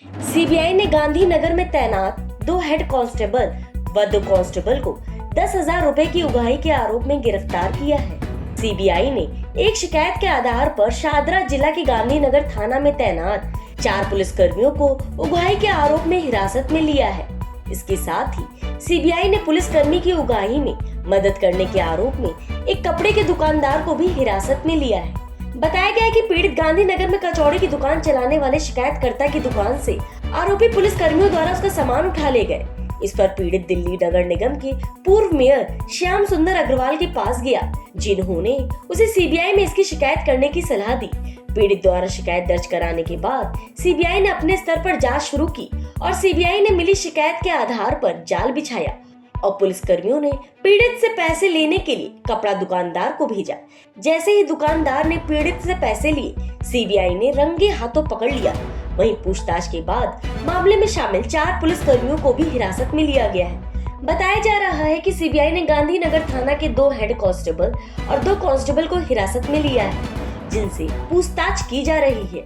CBI ने गांधीनगर में तैनात 2 हेड कांस्टेबल व 2 कांस्टेबल को 10,000 रुपए की उगाही के आरोप में गिरफ्तार किया है। सीबीआई ने एक शिकायत के आधार पर शादरा जिला के गांधीनगर थाना में तैनात 4 पुलिसकर्मियों को उगाही के आरोप में हिरासत में लिया है। इसके साथ ही सीबीआई ने पुलिसकर्मी की उगाही में मदद करने के आरोप में एक कपड़े के दुकानदार को भी हिरासत में लिया है। बताया गया है कि पीड़ित गांधीनगर में कचौड़ी की दुकान चलाने वाले शिकायतकर्ता की दुकान से आरोपी पुलिस कर्मियों द्वारा उसका सामान उठा ले गए। इस पर पीड़ित दिल्ली नगर निगम के पूर्व मेयर श्याम सुंदर अग्रवाल के पास गया, जिन्होंने उसे सीबीआई में इसकी शिकायत करने की सलाह दी। पीड़ित द्वारा शिकायत दर्ज कराने के बाद सीबीआई ने अपने स्तर पर जांच शुरू की और सीबीआई ने मिली शिकायत के आधार पर जाल बिछाया और पुलिस कर्मियों ने पीड़ित से पैसे लेने के लिए कपड़ा दुकानदार को भेजा। जैसे ही दुकानदार ने पीड़ित से पैसे लिए, सीबीआई ने रंगे हाथों पकड़ लिया। वहीं पूछताछ के बाद मामले में शामिल 4 पुलिस कर्मियों को भी हिरासत में लिया गया है। बताया जा रहा है कि सीबीआई ने गांधीनगर थाना के 2 हेड कांस्टेबल और 2 कांस्टेबल को हिरासत में लिया है, जिनसे पूछताछ की जा रही है।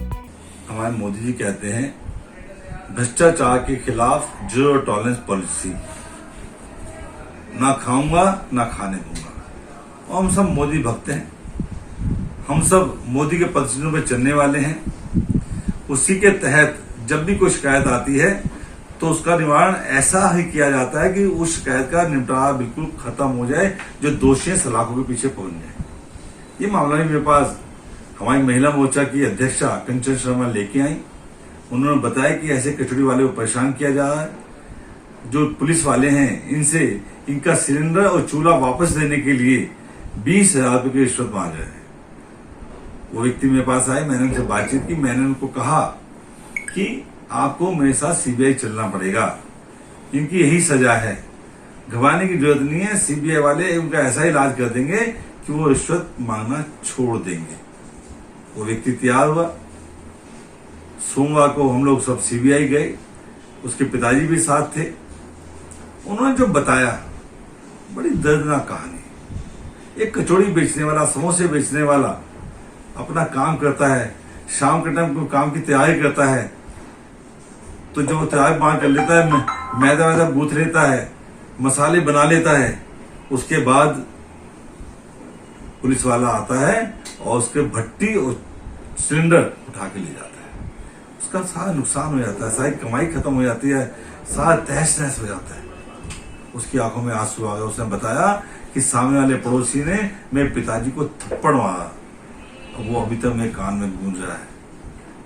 हमारे मोदी जी कहते हैं भ्रष्टाचार के खिलाफ जीरो टॉलरेंस पॉलिसी, ना खाऊंगा ना खाने दूंगा। और हम सब मोदी भक्त हैं, हम सब मोदी के पदचिन्हों पर चलने वाले हैं। उसी के तहत जब भी कोई शिकायत आती है तो उसका निवारण ऐसा ही किया जाता है कि उस शिकायत का निपटारा बिल्कुल खत्म हो जाए, जो दोषी सलाखों के पीछे पहुंच जाए। ये मामला भी मेरे पास हमारी महिला मोर्चा की अध्यक्षा कंचन शर्मा लेके आई। उन्होंने बताया कि ऐसे कचौड़ी वाले को परेशान किया जा रहा है। जो पुलिस वाले हैं इनसे इनका सिलेंडर और चूल्हा वापस देने के लिए 20,000 रुपए की रिश्वत मांग रहे हैं। वो व्यक्ति मेरे पास आए, मैंने उनसे बातचीत की। मैंने उनको कहा कि आपको मेरे साथ सीबीआई चलना पड़ेगा, इनकी यही सजा है, घबराने की जरूरत नहीं है। सीबीआई वाले उनका ऐसा इलाज कर देंगे कि वो रिश्वत मांगना छोड़ देंगे। वो व्यक्ति तैयार हुआ। सोमवार को हम लोग सब सीबीआई गए, उसके पिताजी भी साथ थे। उन्होंने जो बताया, बड़ी दर्दनाक कहानी। एक कचौड़ी बेचने वाला, समोसे बेचने वाला अपना काम करता है, शाम के टाइम को काम की तैयारी करता है, तो जब वो तैयारी बाहर कर लेता है, मैदा गूंथ लेता है, मसाले बना लेता है, उसके बाद पुलिस वाला आता है और उसके भट्टी और सिलेंडर उठा के ले जाता है। उसका सारा नुकसान हो जाता है, सारी कमाई खत्म हो जाती है, सारा तहस नहस हो जाता है। उसकी आंखों में आंसू आ गए। उसने बताया कि सामने वाले पड़ोसी ने मेरे पिताजी को थप्पड़ मारा, वो अभी तक मेरे कान में गूंज रहा है।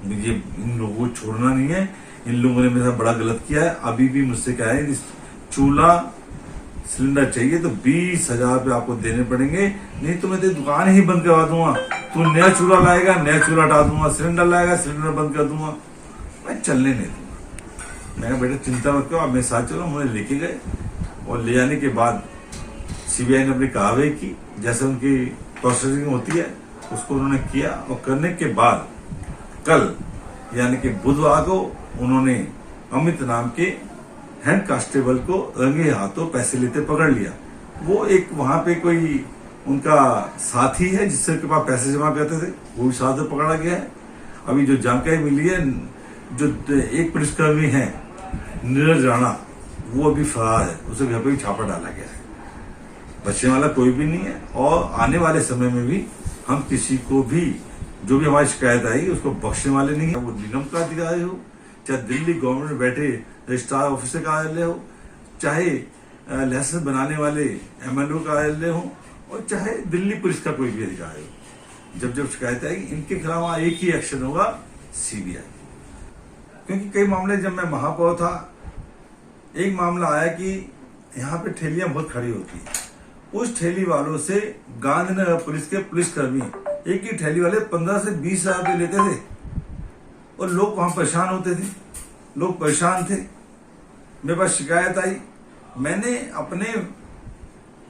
मुझे इन लोगों को छोड़ना नहीं है, इन लोगों ने मेरे साथ बड़ा गलत किया है। अभी भी मुझसे कह रहे हैं चूल्हा सिलेंडर चाहिए तो 20,000 रुपये आपको देने पड़ेंगे, नहीं तो मैं तेरी दुकान ही बंद करवा दूंगा। तू नया चूल्हा लाएगा, नया चूल्हा हटा दूंगा, सिलेंडर लाएगा, सिलेंडर बंद कर दूंगा, मैं चलने नहीं दूंगा। मैंने बेटा चिंता मत करो, आप मेरे साथ चलो। मुझे लेके गए और ले जाने के बाद सीबीआई ने अपनी कार्रवाई की, जैसे उनकी प्रोसेसिंग होती है उसको उन्होंने किया। और करने के बाद कल यानी कि बुधवार को उन्होंने अमित नाम के हेड कांस्टेबल को रंगे हाथों पैसे लेते पकड़ लिया। वो एक वहां पे कोई उनका साथी है जिससे के पास पैसे जमा करते थे, वो भी साथ में पकड़ा गया है। अभी जो जानकारी मिली है, जो एक पुलिसकर्मी है नीरज राणा, वो अभी फरार है, उसे घर पे भी छापा डाला गया है। बचने वाला कोई भी नहीं है। और आने वाले समय में भी हम किसी को भी जो भी हमारी शिकायत आई उसको बख्शने वाले नहीं है। वो निगम का अधिकारी हो, चाहे दिल्ली गवर्नमेंट में बैठे रजिस्ट्रार ऑफिसर कार्यालय हो, चाहे लाइसेंस बनाने वाले एमएलओ कार्यालय हो, और चाहे दिल्ली पुलिस का कोई भी अधिकारी हो, जब जब शिकायत आएगी इनके खिलाफ एक ही एक्शन होगा, सीबीआई। क्योंकि कई मामले, जब मैं महापौर था, एक मामला आया कि यहाँ पे ठेलियां बहुत खड़ी होती है। उस ठेली वालों से गांधीनगर पुलिस के पुलिसकर्मी एक ही ठेली वाले 15 से 20,000 रुपये लेते थे और लोग वहां परेशान होते थे, लोग परेशान थे। मेरे पास शिकायत आई, मैंने अपने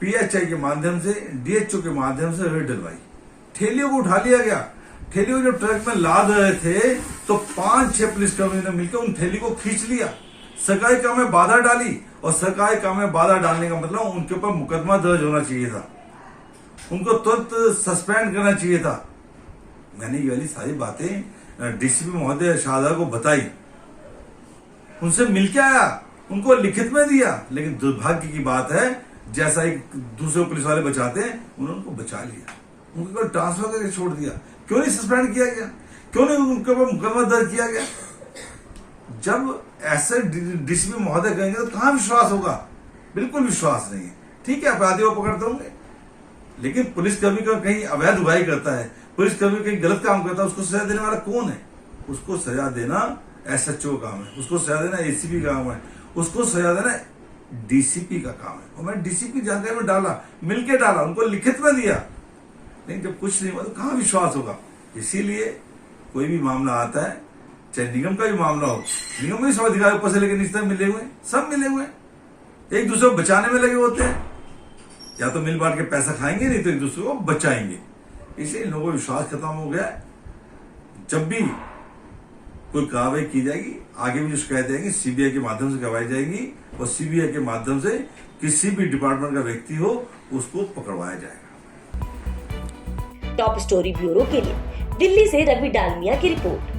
पीएचआई के माध्यम से, डीएचओ के माध्यम से रेड डलवाई। ठेलियों को उठा लिया गया। ठेलियों को जब ट्रक में लाद रहे थे तो 5-6 पुलिसकर्मियों ने मिलकर उन ठेली को खींच लिया, सरकारी काम में बाधा डाली। और सरकारी काम में बाधा डालने का मतलब उनके ऊपर मुकदमा दर्ज होना चाहिए था, उनको तुरंत सस्पेंड करना चाहिए था। मैंने ये वाली सारी बातें डीसीपी महोदय शारदा को बताई। उनसे मिलके आया, उनको लिखित में दिया, लेकिन दुर्भाग्य की बात है जैसा एक दूसरे पुलिस वाले बचाते हैं उन्होंने उनको बचा लिया, उनको ट्रांसफर करके छोड़ दिया। क्यों नहीं सस्पेंड किया गया, क्यों नहीं उनके ऊपर मुकदमा दर्ज किया गया? जब ऐसे डीसीपी महोदय कहेंगे तो कहां विश्वास होगा? बिल्कुल विश्वास नहीं है। ठीक है, अपराधियों को पकड़ते होंगे, लेकिन पुलिस कभी कहीं अवैध उगाही करता है, पुलिस कभी कहीं गलत काम करता है, उसको सजा देने वाला कौन है? उसको सजा देना एसएचओ का काम है, उसको सजा देना एसीपी का काम है, उसको सजा देना डीसीपी का काम है। और मैं डीसीपी जानकारी में डाला, मिलके डाला, उनको लिखित में दिया, लेकिन जब कुछ नहीं हुआ तो कहां विश्वास होगा? इसीलिए कोई भी मामला आता है, चाहे निगम का भी मामला हो, निगम में सब अधिकारी ऊपर से लेकर नीचे तक मिले हुए, सब मिले हुए, एक दूसरे को बचाने में लगे होते हैं। या तो मिल बांट के पैसा खाएंगे, नहीं तो एक दूसरे को बचाएंगे। इसलिए इन लोगों को विश्वास खत्म हो गया। जब भी कोई कार्रवाई की जाएगी, आगे भी जो शिकायत आएगी सीबीआई के माध्यम से करवाई जाएगी, और सीबीआई के माध्यम से किसी भी डिपार्टमेंट का व्यक्ति हो उसको पकड़वाया जाएगा। टॉप स्टोरी ब्यूरो के लिए दिल्ली से रवि डालमिया की रिपोर्ट।